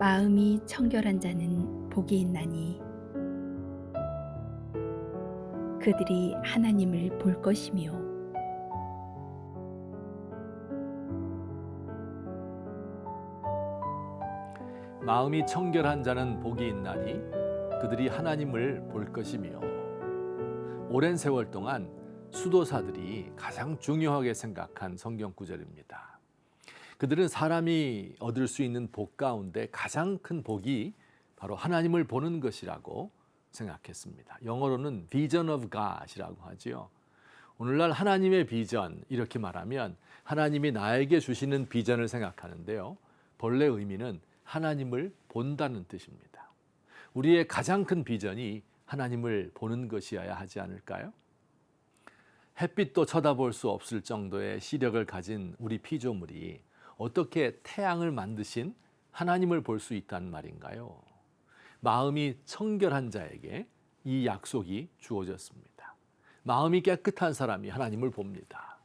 마음이 청결한 자는 복이 있나니 그들이 하나님을 볼 것이며 마음이 청결한 자는 복이 있나니 그들이 하나님을 볼 것이며. 오랜 세월 동안 수도사들이 가장 중요하게 생각한 성경 구절입니다. 그들은 사람이 얻을 수 있는 복 가운데 가장 큰 복이 바로 하나님을 보는 것이라고 생각했습니다. 영어로는 Vision of God이라고 하지요. 오늘날 하나님의 비전, 이렇게 말하면 하나님이 나에게 주시는 비전을 생각하는데요. 본래 의미는 하나님을 본다는 뜻입니다. 우리의 가장 큰 비전이 하나님을 보는 것이어야 하지 않을까요? 햇빛도 쳐다볼 수 없을 정도의 시력을 가진 우리 피조물이 어떻게 태양을 만드신 하나님을 볼 수 있단 말인가요? 마음이 청결한 자에게 이 약속이 주어졌습니다. 마음이 깨끗한 사람이 하나님을 봅니다.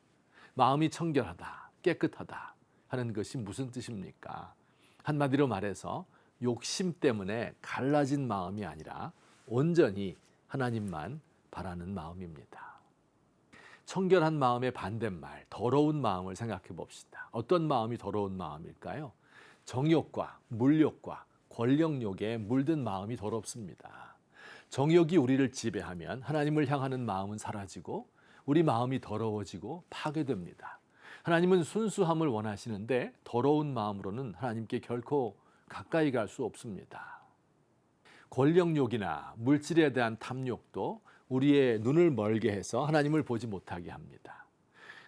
마음이 청결하다, 깨끗하다 하는 것이 무슨 뜻입니까? 한마디로 말해서 욕심 때문에 갈라진 마음이 아니라 온전히 하나님만 바라는 마음입니다. 청결한 마음의 반대말, 더러운 마음을 생각해 봅시다. 어떤 마음이 더러운 마음일까요? 정욕과 물욕과 권력욕에 물든 마음이 더럽습니다. 정욕이 우리를 지배하면 하나님을 향하는 마음은 사라지고 우리 마음이 더러워지고 파괴됩니다. 하나님은 순수함을 원하시는데 더러운 마음으로는 하나님께 결코 가까이 갈 수 없습니다. 권력욕이나 물질에 대한 탐욕도 우리의 눈을 멀게 해서 하나님을 보지 못하게 합니다.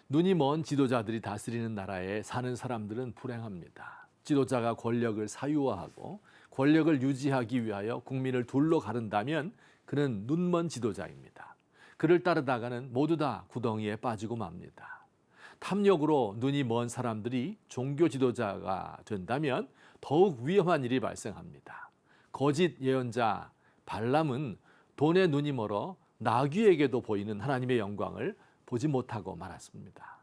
눈이 먼 지도자들이 다스리는 나라에 사는 사람들은 불행합니다. 지도자가 권력을 사유화하고 권력을 유지하기 위하여 국민을 둘러 가른다면 그는 눈먼 지도자입니다. 그를 따르다가는 모두 다 구덩이에 빠지고 맙니다. 탐욕으로 눈이 먼 사람들이 종교 지도자가 된다면 더욱 위험한 일이 발생합니다. 거짓 예언자 발람은 돈에 눈이 멀어 나귀에게도 보이는 하나님의 영광을 보지 못하고 말았습니다.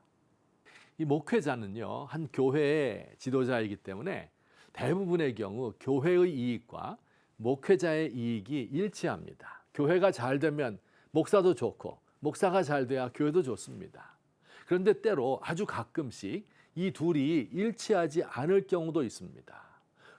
이 목회자는요, 한 교회의 지도자이기 때문에 대부분의 경우 교회의 이익과 목회자의 이익이 일치합니다. 교회가 잘 되면 목사도 좋고 목사가 잘 돼야 교회도 좋습니다. 그런데 때로 아주 가끔씩 이 둘이 일치하지 않을 경우도 있습니다.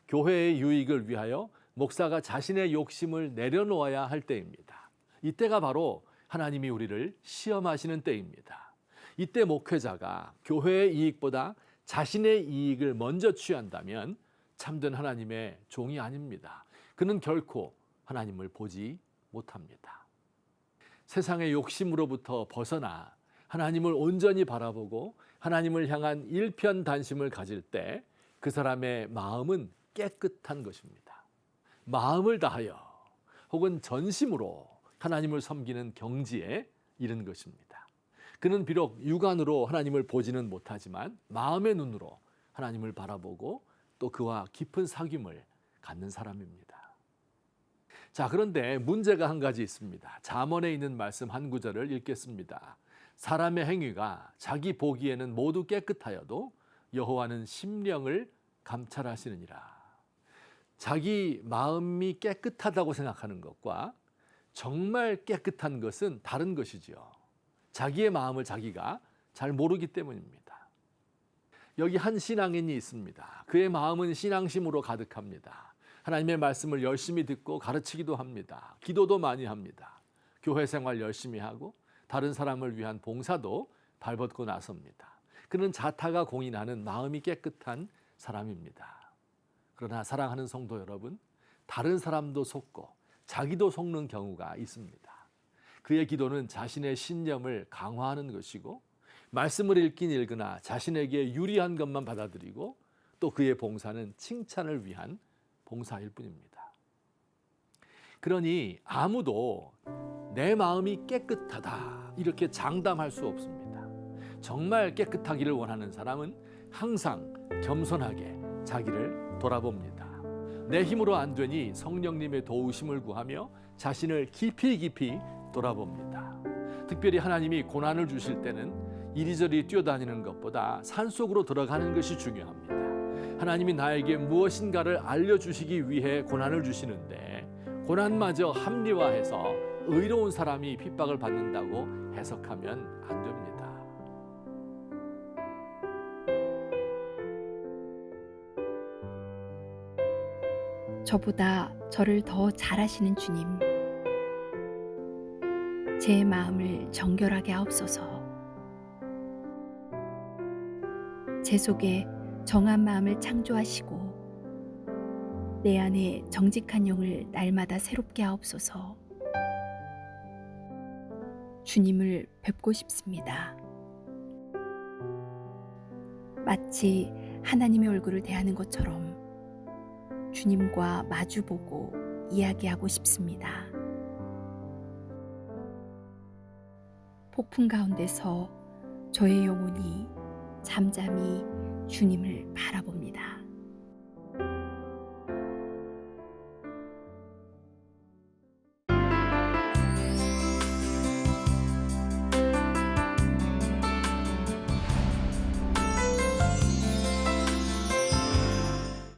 교회의 유익을 위하여 목사가 자신의 욕심을 내려놓아야 할 때입니다. 이때가 바로 하나님이 우리를 시험하시는 때입니다. 이때 목회자가 교회의 이익보다 자신의 이익을 먼저 취한다면 참된 하나님의 종이 아닙니다. 그는 결코 하나님을 보지 못합니다. 세상의 욕심으로부터 벗어나 하나님을 온전히 바라보고 하나님을 향한 일편단심을 가질 때 그 사람의 마음은 깨끗한 것입니다. 마음을 다하여 혹은 전심으로 하나님을 섬기는 경지에 이른 것입니다. 그는 비록 육안으로 하나님을 보지는 못하지만 마음의 눈으로 하나님을 바라보고 또 그와 깊은 사귐을 갖는 사람입니다. 자, 그런데 문제가 한 가지 있습니다. 잠언에 있는 말씀 한 구절을 읽겠습니다. 사람의 행위가 자기 보기에는 모두 깨끗하여도 여호와는 심령을 감찰하시느니라. 자기 마음이 깨끗하다고 생각하는 것과 정말 깨끗한 것은 다른 것이지요. 자기의 마음을 자기가 잘 모르기 때문입니다. 여기 한 신앙인이 있습니다. 그의 마음은 신앙심으로 가득합니다. 하나님의 말씀을 열심히 듣고 가르치기도 합니다. 기도도 많이 합니다. 교회 생활 열심히 하고 다른 사람을 위한 봉사도 발벗고 나섭니다. 그는 자타가 공인하는 마음이 깨끗한 사람입니다. 그러나 사랑하는 성도 여러분, 다른 사람도 속고 자기도 속는 경우가 있습니다. 그의 기도는 자신의 신념을 강화하는 것이고 말씀을 읽긴 읽으나 자신에게 유리한 것만 받아들이고 또 그의 봉사는 칭찬을 위한 봉사일 뿐입니다. 그러니 아무도 내 마음이 깨끗하다 이렇게 장담할 수 없습니다. 정말 깨끗하기를 원하는 사람은 항상 겸손하게 자기를 돌아봅니다. 내 힘으로 안 되니 성령님의 도우심을 구하며 자신을 깊이 돌아봅니다. 특별히 하나님이 고난을 주실 때는 이리저리 뛰어다니는 것보다 산속으로 들어가는 것이 중요합니다. 하나님이 나에게 무엇인가를 알려주시기 위해 고난을 주시는데 고난마저 합리화해서 의로운 사람이 핍박을 받는다고 해석하면 안 됩니다. 저보다 저를 더 잘 아시는 주님, 제 마음을 정결하게 하옵소서. 제 속에 정한 마음을 창조하시고 내 안에 정직한 영을 날마다 새롭게 하옵소서. 주님을 뵙고 싶습니다. 마치 하나님의 얼굴을 대하는 것처럼 주님과 마주보고 이야기하고 싶습니다. 폭풍 가운데서 저의 영혼이 잠잠히 주님을 바라봅니다.